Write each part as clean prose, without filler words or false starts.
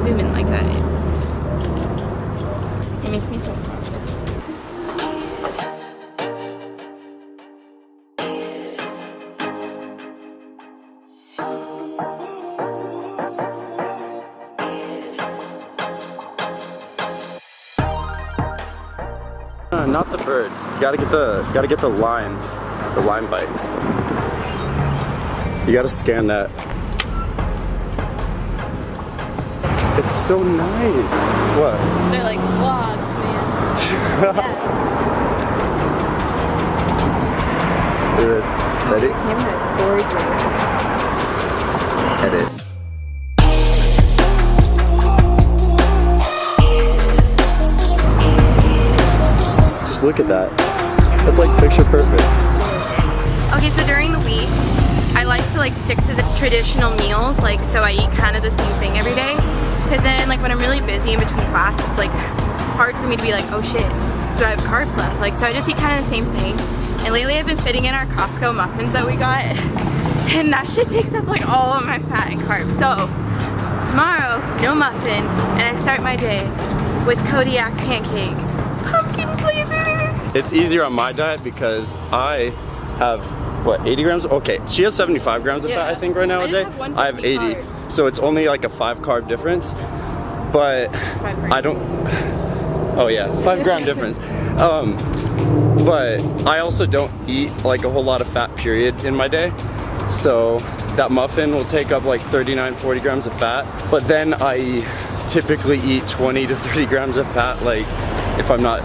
zoom in like that. It makes me so cautious. Not the birds. You gotta get the line bikes. You gotta scan that. It's so nice. What? They're like vlogs, man. Look at this. Ready? The camera is gorgeous. Edit. Just look at that. That's like picture perfect. Okay, so during the week, I like to like stick to the traditional meals, like so I eat kind of the same thing every day. Because then like when I'm really busy in between class, it's like hard for me to be like, oh shit, do I have carbs left? Like, so I just eat kind of the same thing. And lately I've been fitting in our Costco muffins that we got, and that shit takes up like all of my fat and carbs. So tomorrow, no muffin, and I start my day with Kodiak pancakes. Pumpkin flavor! It's easier on my diet because I have, what, 80 grams? Okay, she has 75 grams of fat, I think, right now a day. I have 80. Carb. So it's only like a 5 carb difference. But I don't, oh yeah, 5 gram difference. But I also don't eat like a whole lot of fat period in my day. So that muffin will take up like 39, 40 grams of fat. But then I typically eat 20 to 30 grams of fat, like if I'm not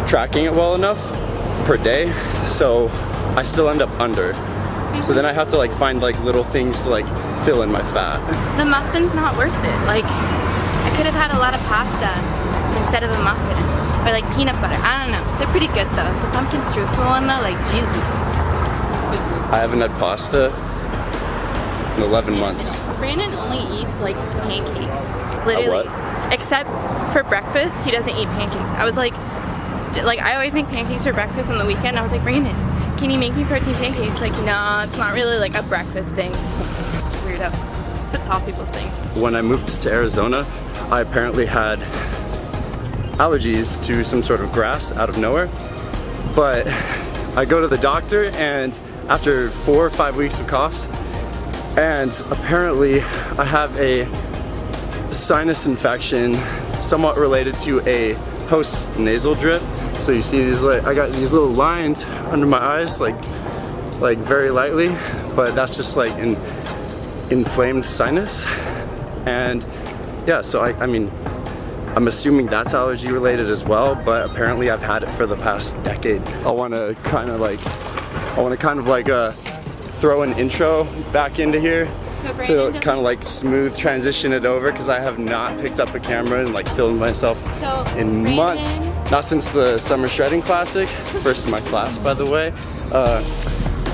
tracking it well enough per day. So I still end up under. So then I have to like find like little things to like fill in my fat. The muffin's not worth it. Like, I could have had a lot of pasta instead of a muffin. Or like peanut butter. I don't know. They're pretty good though. The pumpkin streusel one though, like Jesus. I haven't had pasta in 11 months. Brandon only eats like pancakes. Literally. Except for breakfast, he doesn't eat pancakes. I was like I always make pancakes for breakfast on the weekend. I was like, Brandon, can you make me protein pancakes? Like, no, it's not really like a breakfast thing. Weirdo. It's a tall people thing. When I moved to Arizona, I apparently had allergies to some sort of grass out of nowhere. But I go to the doctor, and after 4 or 5 weeks of coughs, and apparently I have a sinus infection somewhat related to a post-nasal drip. So you see these, like, I got these little lines under my eyes, like very lightly, but that's just like an inflamed sinus. And yeah, so I mean, I'm assuming that's allergy related as well, but apparently I've had it for the past decade. I want to kind of like throw an intro back into here to kind of like smooth transition it over, because I have not picked up a camera and like filmed myself in months. Not since the Summer Shredding Classic, first in my class by the way.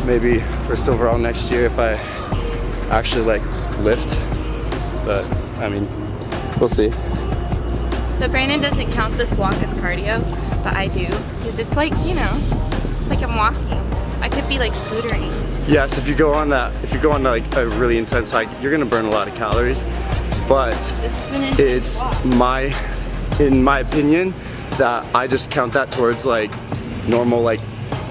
Maybe first overall next year if I actually like lift, but I mean, we'll see. So Brandon doesn't count this walk as cardio, but I do, because it's like, you know, it's like I'm walking. I could be like scootering. Yes, if you go on like a really intense hike, you're gonna burn a lot of calories. But it's in my opinion, that I just count that towards like normal like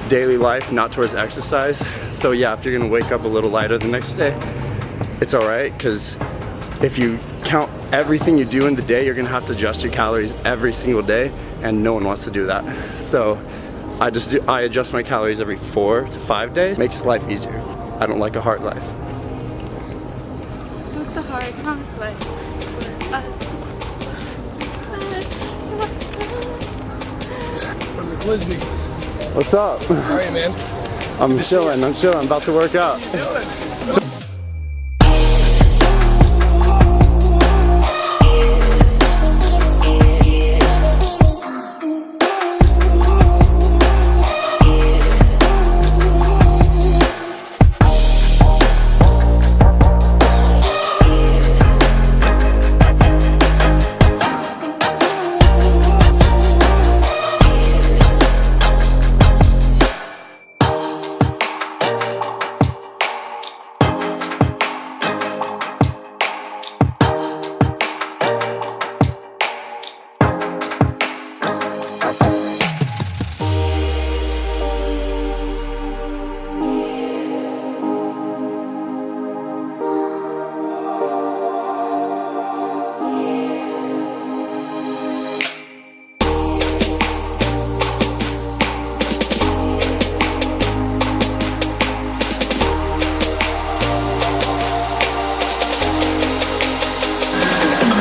daily life, not towards exercise. So yeah, if you're gonna wake up a little lighter the next day, it's alright, because if you count everything you do in the day, you're gonna have to adjust your calories every single day, and no one wants to do that. So I adjust my calories every 4 to 5 days. Makes life easier. I don't like a hard life. It's a hard life for us. What's up? How are you, man? I'm chilling, I'm about to work out.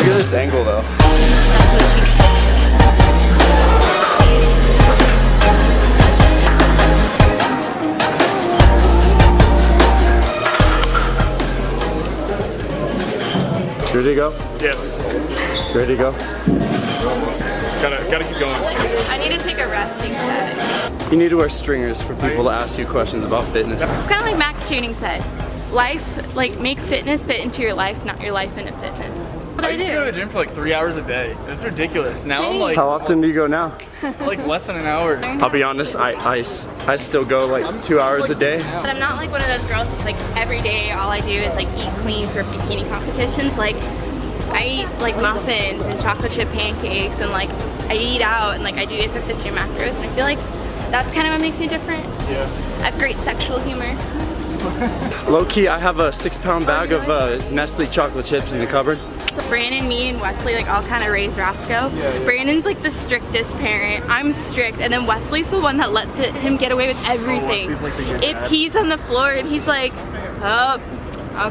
Look at this angle though. That's what she said. You ready to go? Yes. You ready to go? Gotta keep going. I need to take a resting set. You need to wear stringers for people to ask you questions about fitness. It's kind of like Max Tuning said. Life, like make fitness fit into your life, not your life into fitness. What do I I used to go to do? the gym for like 3 hours a day. It's ridiculous. Now I'm like How often do you go now? less than an hour. I'll be honest, I still go like 2 hours a day. But I'm not like one of those girls that's like every day all I do is like eat clean for bikini competitions. Like I eat like muffins and chocolate chip pancakes and like I eat out and like I do if it fits your macros, and I feel like that's kind of what makes me different. Yeah. I have great sexual humor. Low key, I have a 6-pound bag of Nestle chocolate chips in the cupboard. So Brandon, me, and Wesley like all kind of raised Roscoe. Yeah. Brandon's like the strictest parent. I'm strict, and then Wesley's the one that lets him get away with everything. Wesley's like the good It dad. pees on the floor, and he's like, oh,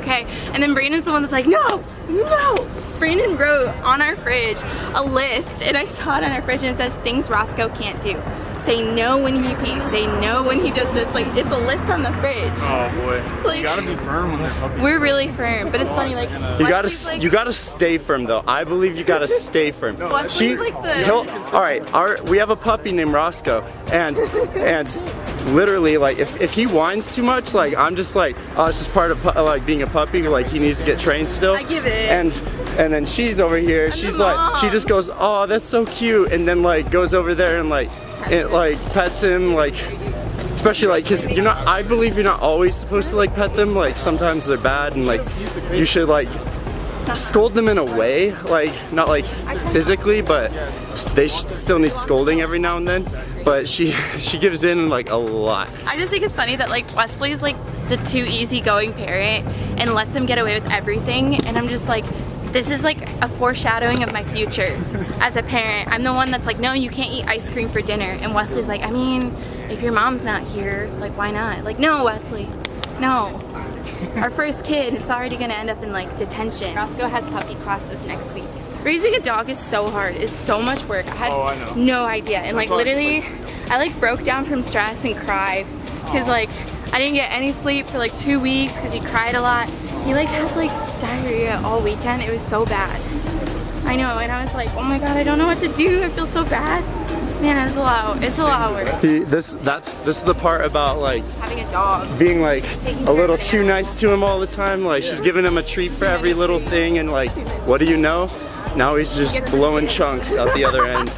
okay. And then Brandon's the one that's like, no, no. Brandon wrote on our fridge a list, and I saw it on our fridge, and it says things Roscoe can't do. Say no when he pees. Say no when he does this. Like it's a list on the fridge. Oh boy. Like- You gotta be firm when they're puppies. We're really firm, but it's funny. Like You gotta stay firm though. I believe you gotta stay firm. Wesley's like the. All right, we have a puppy named Roscoe, and literally like if he whines too much, like I'm just like, oh, it's just part of like being a puppy. Like he needs to get trained still. I give it. And then she's over here. She's the like, she mom. just goes, oh, that's so cute, and then like goes over there and like it like pets him like. Especially like, cause you're not, I believe you're not always supposed to like pet them, like sometimes they're bad and like you should like scold them in a way, like not like physically, but they still need scolding every now and then, but she gives in like a lot. I just think it's funny that like Wesley's like the too easygoing parent and lets him get away with everything, and I'm just like, this is like a foreshadowing of my future as a parent. I'm the one that's like, no, you can't eat ice cream for dinner, and Wesley's like, I mean, if your mom's not here, like why not? Like, no, Wesley, no. Our first kid, it's already gonna end up in like detention. Roscoe has puppy classes next week. Raising a dog is so hard. It's so much work. I had I know. no idea. And like That's why- literally, I like broke down from stress and cried because like I didn't get any sleep for like 2 weeks because he cried a lot. He like had like diarrhea all weekend. It was so bad. I know, and I was like, oh my god, I don't know what to do. I feel so bad. Man, it's a lot of work. See, this is the part about like Having a dog. being like a little too nice to him all the time. Like she's giving him a treat for every little thing, and like, what do you know? Now he's just blowing chunks out the other end.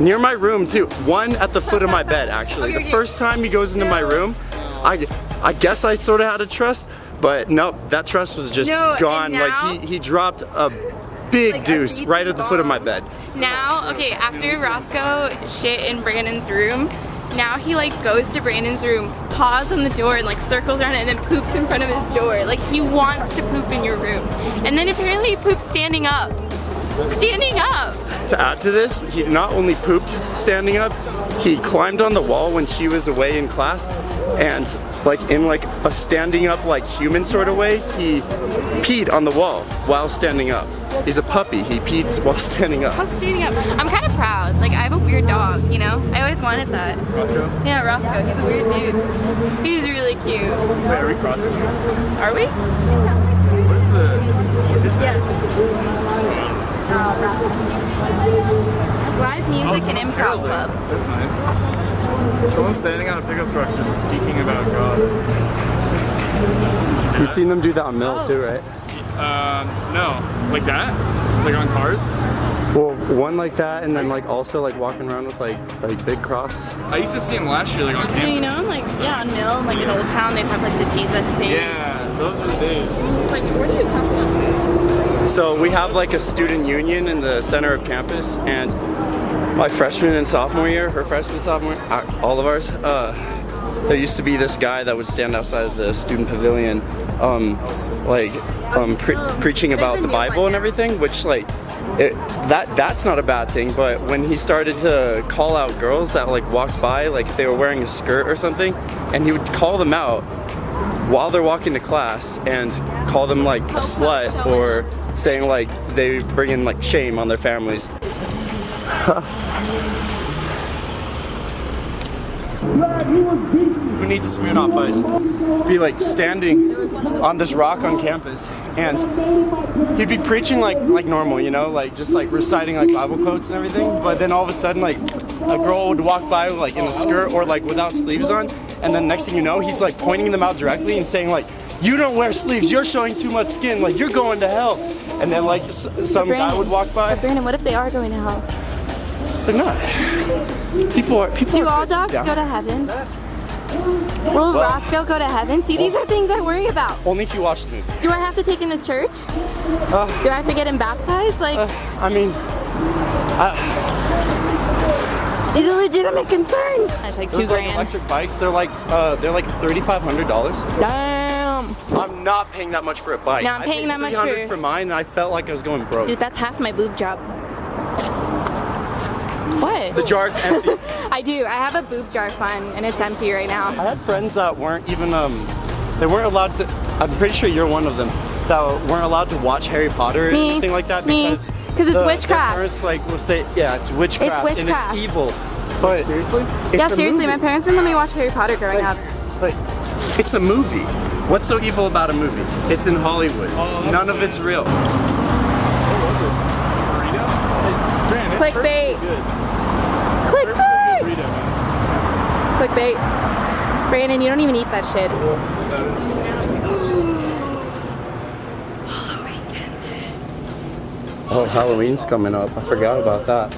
Near my room too. One at the foot of my bed actually. The first time he goes into my room, I guess I sort of had a trust, but nope, that trust was just No, and gone. now- Like he dropped a big Like, deuce right at the foot of my bed. Now, okay, after Roscoe shit in Brandon's room, now he like goes to Brandon's room, paws on the door and like circles around it and then poops in front of his door. Like he wants to poop in your room. And then apparently he poops standing up. Standing up! To add to this, he not only pooped standing up, he climbed on the wall when she was away in class, and like in like a standing up like human sort of way, he peed on the wall while standing up. He's a puppy, he pees while standing up. I'm standing up. I'm kind of proud. Like I have a weird dog, you know? I always wanted that. Roscoe? Yeah, Roscoe. He's a weird dude. He's really cute. Wait, are we crossing? Are we? What is that? Live music and someone's improv caroling. club. That's nice. Someone's standing on a pickup truck just speaking about God. You've seen them do that on Mill too, right? No. Like that? Like on cars? Well, one like that, and then like also like walking around with like big cross. I used to see him last year, like on Yeah, you campus. know, like, yeah, on Mill, like in Old Town, they'd have like the Jesus saint. Yeah, those were the days. It's like, what are you talking about? So we have like a student union in the center of campus, and my freshman and sophomore year, her freshman, sophomore, all of ours, there used to be this guy that would stand outside of the student pavilion, preaching about a the new Bible one and now. everything, which like, that's not a bad thing, but when he started to call out girls that like walked by, like if they were wearing a skirt or something, and he would call them out, while they're walking to class and call them like a slut or saying like they bring in like shame on their families. Who needs to Smirnoff Ice? Be like standing on this rock on campus, and he'd be preaching like normal, you know, like just like reciting like Bible quotes and everything. But then all of a sudden, like a girl would walk by like in a skirt or like without sleeves on, and then next thing you know, he's like pointing them out directly and saying like, "You don't wear sleeves. You're showing too much skin. Like you're going to hell." And then like some guy would walk by. But Brandon, what if they are going to hell? They're not. People are. Do all dogs go to heaven? Will Roscoe go to heaven? See, these are things I worry about. Only if you watch the movie. Do I have to take him to church? Do I have to get him baptized? Like, I mean, these are legitimate concerns. That's like those $2 grand. electric bikes, they're like $3,500. Damn. I'm not paying that much for a bike. No, I'm paying that much for $300 for mine, and I felt like I was going broke. Dude, that's half my boob job. What? The jar's empty. I do. I have a boob jar fund, and it's empty right now. I had friends that weren't even they weren't allowed to. I'm pretty sure you're one of them that weren't allowed to watch Harry Potter or anything like that because it's witchcraft. Their parents like will say, yeah, it's witchcraft, and it's evil. But seriously? Yeah, seriously. My parents didn't let me watch Harry Potter growing up. Like, it's a movie. What's so evil about a movie? It's in Hollywood. None of it's real. Clickbait. Clickbait. Clickbait. Brandon, you don't even eat that shit. Oh, Halloween's coming up. I forgot about that.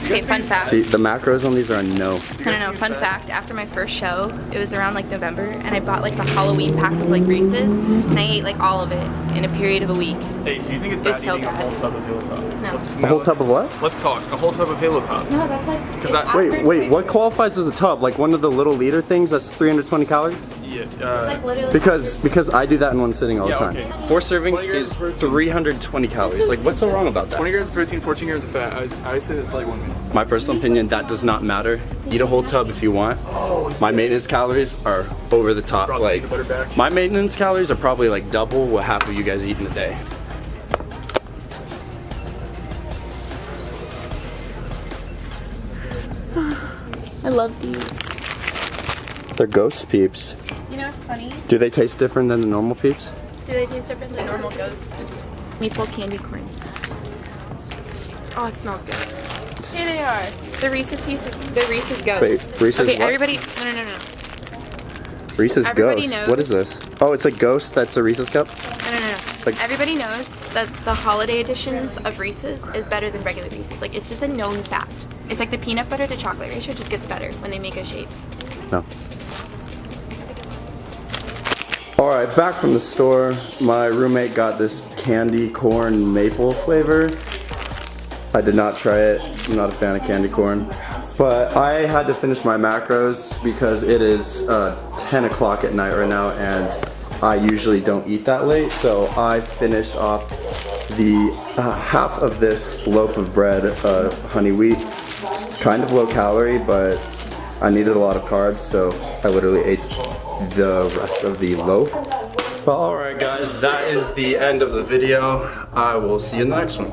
Okay, fun fact. See, the macros on these are a no. No. Fun fact, after my first show, it was around like November, and I bought like the Halloween pack of like Reese's, and I ate like all of it in a period of a week. Hey, do you think it's It bad was so eating a bad. whole tub of Halo Top? No. A whole tub of what? Let's talk. A whole tub of Halo Top. No, that's like... Because I... Wait, what qualifies as a tub? Like one of the little liter things that's 320 calories? Yeah, It's like literally... Because I do that in one sitting all the time. okay. 4 servings is 320 calories. Like, what's so wrong about 20 that? grams of protein, 14 grams of fat. I said it's like 1 minute. My personal opinion, that does not matter. Eat a whole tub if you want. My maintenance calories are over the top. Brought the Like, peanut butter back. my maintenance calories are probably like double what half of you guys eat in a day. I love these. They're ghost peeps. You know what's funny? Do they taste different than the normal peeps? Do they taste different than normal ghosts? Maple candy corn. Oh, it smells good. Here they are. The Reese's Pieces. The Reese's Ghosts. Wait, Reese's Okay, what? everybody. No. Reese's Everybody Ghost. knows. What is this? Oh, it's a ghost that's a Reese's cup? No. Like- Everybody knows that the holiday editions of Reese's is better than regular Reese's. Like, it's just a known fact. It's like the peanut butter to chocolate ratio just gets better when they make a shape. No. Alright, back from the store. My roommate got this candy corn maple flavor. I did not try it. I'm not a fan of candy corn. But I had to finish my macros because it is 10 o'clock at night right now and I usually don't eat that late. So I finished off the half of this loaf of bread, honey wheat. It's kind of low calorie, but I needed a lot of carbs, so I literally ate the rest of the loaf. Alright guys, that is the end of the video. I will see you in the next one.